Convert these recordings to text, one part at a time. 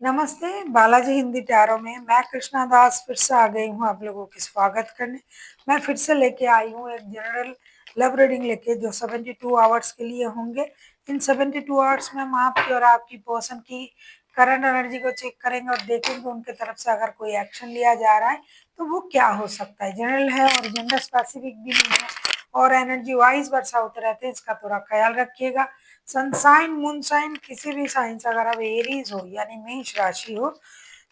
नमस्ते, बालाजी हिंदी टैरो में मैं कृष्णा दास फिर से आ गई हूँ आप लोगों के स्वागत करने। मैं फिर से लेके आई हूँ एक जनरल लव रीडिंग लेके जो 72 आवर्स के लिए होंगे। इन 72 आवर्स में हम आपकी और आपकी पर्सन की करंट एनर्जी को चेक करेंगे और देखेंगे उनके तरफ से अगर कोई एक्शन लिया जा रहा है तो वो क्या हो सकता है। जनरल है और जेंडर स्पेसिफिक भी नहीं है और एनर्जी वाइज वर्षा होते रहते हैं, इसका थोड़ा ख्याल रखिएगा। सन साइन मून साइन किसी भी साइन से अगर आप एरीज हो यानी मेष राशि हो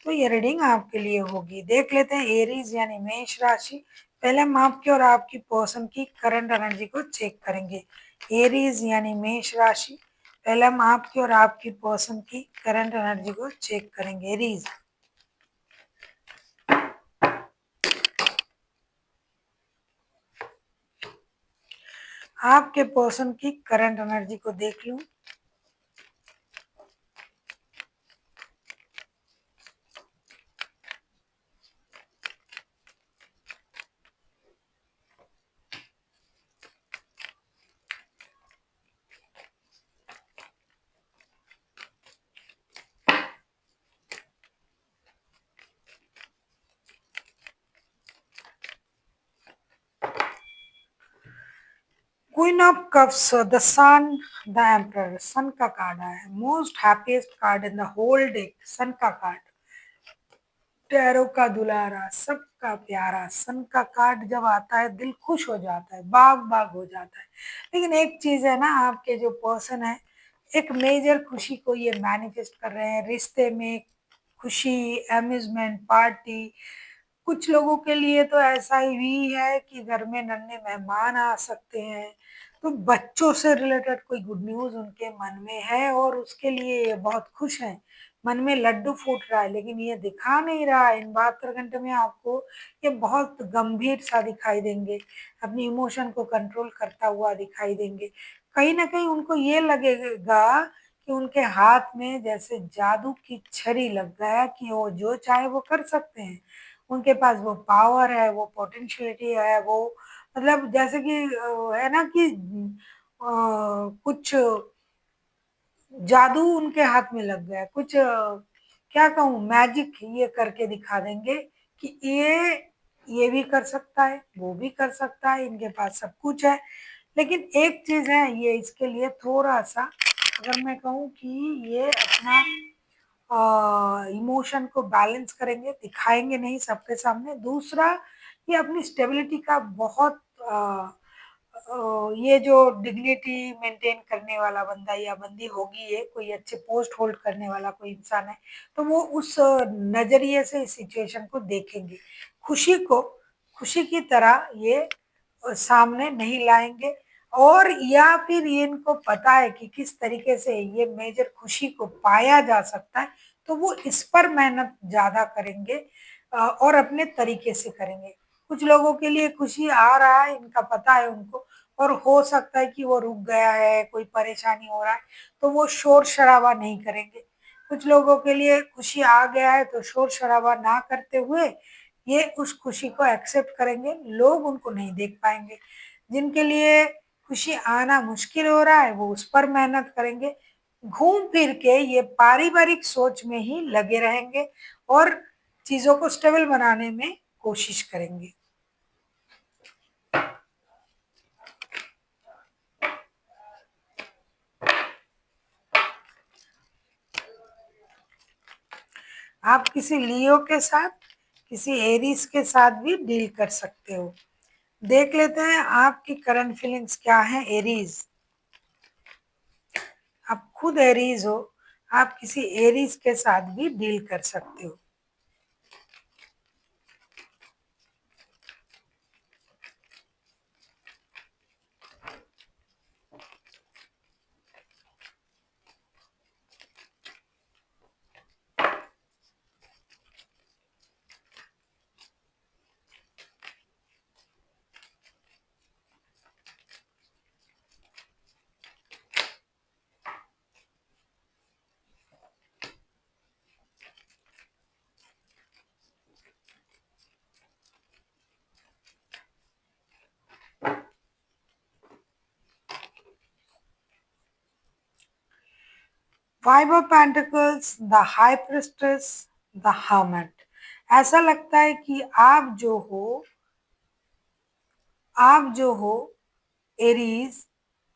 तो ये रीडिंग आपके लिए होगी। देख लेते हैं एरीज यानी मेष राशि। पहले हम आपकी और आपकी पर्सन की करंट एनर्जी को चेक करेंगे। एरीज यानी मेष राशि, पहले हम आपकी और आपकी पर्सन की करंट एनर्जी को चेक करेंगे। एरीज, आपके पर्सन की करंट एनर्जी को देख लूं। Queen of cups, the sun, the emperor, sun का कार्ड आया है। Most happiest card in the whole deck, sun का कार्ड। टैरो का दुलारा, सबका प्यारा, सन का कार्ड जब आता है दिल खुश हो जाता है, बाग बाग हो जाता है। लेकिन एक चीज है ना, आपके जो पर्सन है एक मेजर खुशी को ये मैनिफेस्ट कर रहे हैं। रिश्ते में खुशी, अम्यूजमेंट, पार्टी। कुछ लोगों के लिए तो ऐसा ही भी है कि घर में नन्हे मेहमान आ सकते हैं, तो बच्चों से रिलेटेड कोई गुड न्यूज उनके मन में है और उसके लिए ये बहुत खुश हैं। मन में लड्डू फूट रहा है लेकिन ये दिखा नहीं रहा है। इन 72 घंटे में आपको ये बहुत गंभीर सा दिखाई देंगे, अपनी इमोशन को कंट्रोल करता हुआ दिखाई देंगे। कहीं ना कहीं उनको ये लगेगा कि उनके हाथ में जैसे जादू की छड़ी लग गया कि वो जो चाहे वो कर सकते हैं। उनके पास वो पावर है, वो पोटेंशियलिटी है, वो मतलब जैसे कि है ना कि कुछ जादू उनके हाथ में लग गया है। कुछ क्या कहूँ, मैजिक ये करके दिखा देंगे कि ये भी कर सकता है, वो भी कर सकता है, इनके पास सब कुछ है। लेकिन एक चीज है, ये इसके लिए थोड़ा सा अगर मैं कहूँ कि ये अपना इमोशन को बैलेंस करेंगे, दिखाएंगे नहीं सबके सामने। दूसरा, ये अपनी स्टेबिलिटी का बहुत ये जो डिग्निटी मेंटेन करने वाला बंदा या बंदी होगी, ये कोई अच्छे पोस्ट होल्ड करने वाला कोई इंसान है, तो वो उस नजरिए से इस सिचुएशन को देखेंगे। खुशी को खुशी की तरह ये सामने नहीं लाएंगे। और या फिर ये इनको पता है कि किस तरीके से ये मेजर खुशी को पाया जा सकता है, तो वो इस पर मेहनत ज्यादा करेंगे और अपने तरीके से करेंगे। कुछ लोगों के लिए खुशी आ रहा है, इनका पता है उनको, और हो सकता है कि वो रुक गया है, कोई परेशानी हो रहा है, तो वो शोर शराबा नहीं करेंगे। कुछ लोगों के लिए खुशी आ गया है तो शोर शराबा ना करते हुए ये उस खुशी को एक्सेप्ट करेंगे, लोग उनको नहीं देख पाएंगे। जिनके लिए खुशी आना मुश्किल हो रहा है वो उस पर मेहनत करेंगे। घूम फिर के ये पारिवारिक सोच में ही लगे रहेंगे और चीजों को स्टेबल बनाने में कोशिश करेंगे। आप किसी लियो के साथ, किसी एरीज के साथ भी डील कर सकते हो। देख लेते हैं आपकी करंट फीलिंग्स क्या है। एरीज, आप खुद एरीज हो, आप किसी एरीज के साथ भी डील कर सकते हो। Five of pentacles, the high priestess, the hermit. ऐसा लगता है कि आप जो हो एरीज,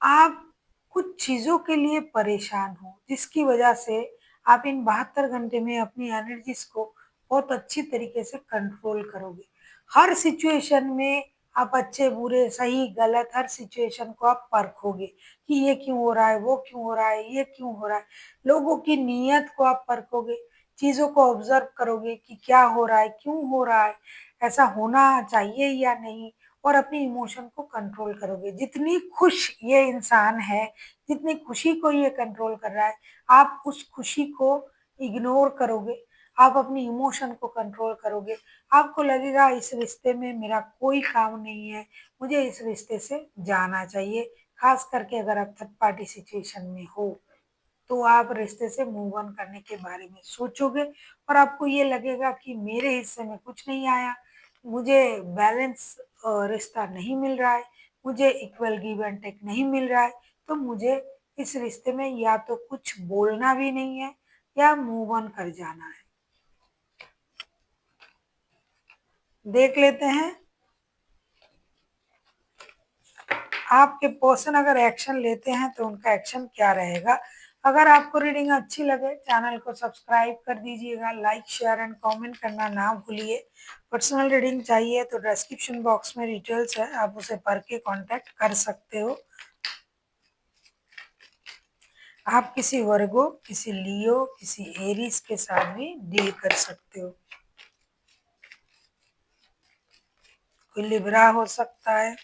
आप कुछ चीजों के लिए परेशान हो, जिसकी वजह से आप इन 72 घंटे में अपनी एनर्जीज को बहुत अच्छी तरीके से कंट्रोल करोगे। हर सिचुएशन में आप अच्छे बुरे सही गलत हर सिचुएशन को आप परखोगे कि ये क्यों हो रहा है, वो क्यों हो रहा है, ये क्यों हो रहा है। लोगों की नीयत को आप परखोगे, चीजों को ऑब्जर्व करोगे कि क्या हो रहा है, क्यों हो रहा है, ऐसा होना चाहिए या नहीं, और अपनी इमोशन को कंट्रोल करोगे। जितनी खुश ये इंसान है, जितनी खुशी को ये कंट्रोल कर रहा है, आप उस खुशी को इग्नोर करोगे, आप अपनी इमोशन को कंट्रोल करोगे। आपको लगेगा इस रिश्ते में मेरा कोई काम नहीं है, मुझे इस रिश्ते से जाना चाहिए। खास करके अगर आप थर्ड पार्टी सिचुएशन में हो, तो आप रिश्ते से मूव ऑन करने के बारे में सोचोगे, और आपको ये लगेगा कि मेरे हिस्से में कुछ नहीं आया, मुझे बैलेंस रिश्ता नहीं मिल रहा है, मुझे इक्वल गिव एंड टेक नहीं मिल रहा है, तो मुझे इस रिश्ते में या तो कुछ बोलना भी नहीं है या मूव ऑन कर जाना है। देख लेते हैं आपके पर्सन अगर एक्शन लेते हैं तो उनका एक्शन क्या रहेगा। अगर आपको रीडिंग अच्छी लगे, चैनल को सब्सक्राइब कर दीजिएगा, लाइक शेयर एंड कमेंट करना ना भूलिए। पर्सनल रीडिंग चाहिए तो डिस्क्रिप्शन बॉक्स में डिटेल्स है, आप उसे पढ़ के कांटेक्ट कर सकते हो। आप किसी वर्गो, किसी लियो, किसी एरीज के साथ भी डील कर सकते हो। कोई लिब्रा हो सकता है।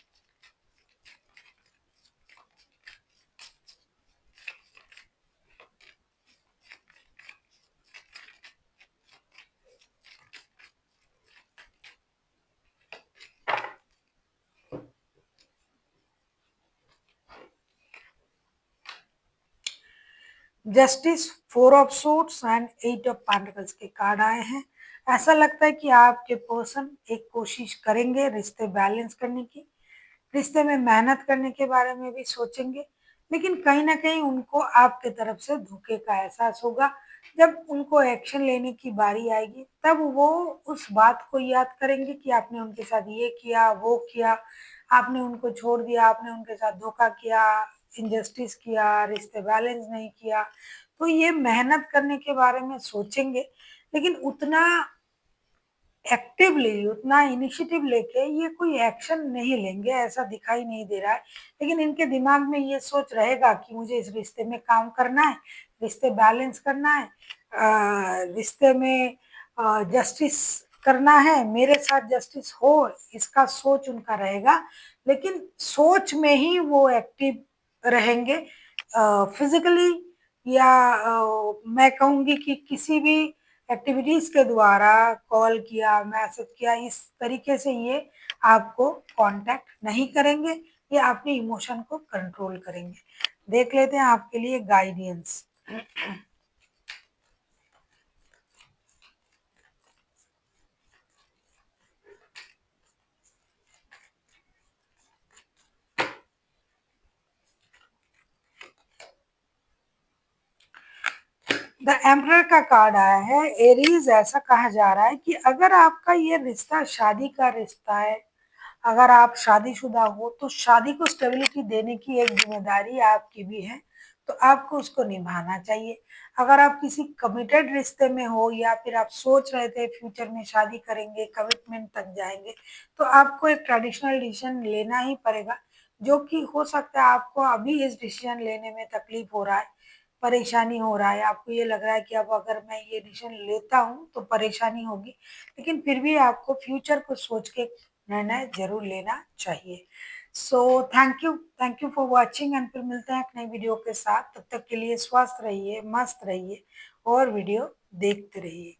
Justice, four of suits and eight of pentacles के कार्ड आए हैं। ऐसा लगता है कि आपके पर्सन एक कोशिश करेंगे रिश्ते बैलेंस करने की, रिश्ते में मेहनत करने के बारे में भी सोचेंगे, लेकिन कहीं ना कहीं उनको आपके तरफ से धोखे का एहसास होगा। जब उनको एक्शन लेने की बारी आएगी, तब वो उस बात को याद करेंगे कि आपने उनके साथ ये किया, वो किया, आपने उनको छोड़ दिया, आपने उनके साथ धोखा किया, इनजस्टिस किया, रिश्ते बैलेंस नहीं किया। तो ये मेहनत करने के बारे में सोचेंगे, लेकिन उतना एक्टिवली, उतना इनिशिएटिव लेके ये कोई एक्शन नहीं लेंगे, ऐसा दिखाई नहीं दे रहा है। लेकिन इनके दिमाग में ये सोच रहेगा कि मुझे इस रिश्ते में काम करना है, रिश्ते बैलेंस करना है, रिश्ते में जस्टिस करना है, मेरे साथ जस्टिस हो, इसका सोच उनका रहेगा। लेकिन सोच में ही वो एक्टिव रहेंगे। फिजिकली या मैं कहूँगी कि किसी भी एक्टिविटीज के द्वारा, कॉल किया, मैसेज किया, इस तरीके से ये आपको कांटेक्ट नहीं करेंगे, ये अपने इमोशन को कंट्रोल करेंगे। देख लेते हैं आपके लिए गाइडेंस। द एम्परर का कार्ड आया है। एरीज, ऐसा कहा जा रहा है कि अगर आपका ये रिश्ता शादी का रिश्ता है, अगर आप शादीशुदा हो, तो शादी को स्टेबिलिटी देने की एक जिम्मेदारी आपकी भी है, तो आपको उसको निभाना चाहिए। अगर आप किसी कमिटेड रिश्ते में हो, या फिर आप सोच रहे थे फ्यूचर में शादी करेंगे, कमिटमेंट तक जाएंगे, तो आपको एक ट्रेडिशनल डिसीजन लेना ही पड़ेगा, जो कि हो सकता है आपको अभी इस डिसीजन लेने में तकलीफ हो रहा है, परेशानी हो रहा है, आपको ये लग रहा है कि अब अगर मैं ये डिसीजन लेता हूँ तो परेशानी होगी, लेकिन फिर भी आपको फ्यूचर को सोच के निर्णय जरूर लेना चाहिए। So thank you for watching, and फिर मिलते हैं एक नई वीडियो के साथ। तब तक के लिए स्वस्थ रहिए, मस्त रहिए और वीडियो देखते रहिए।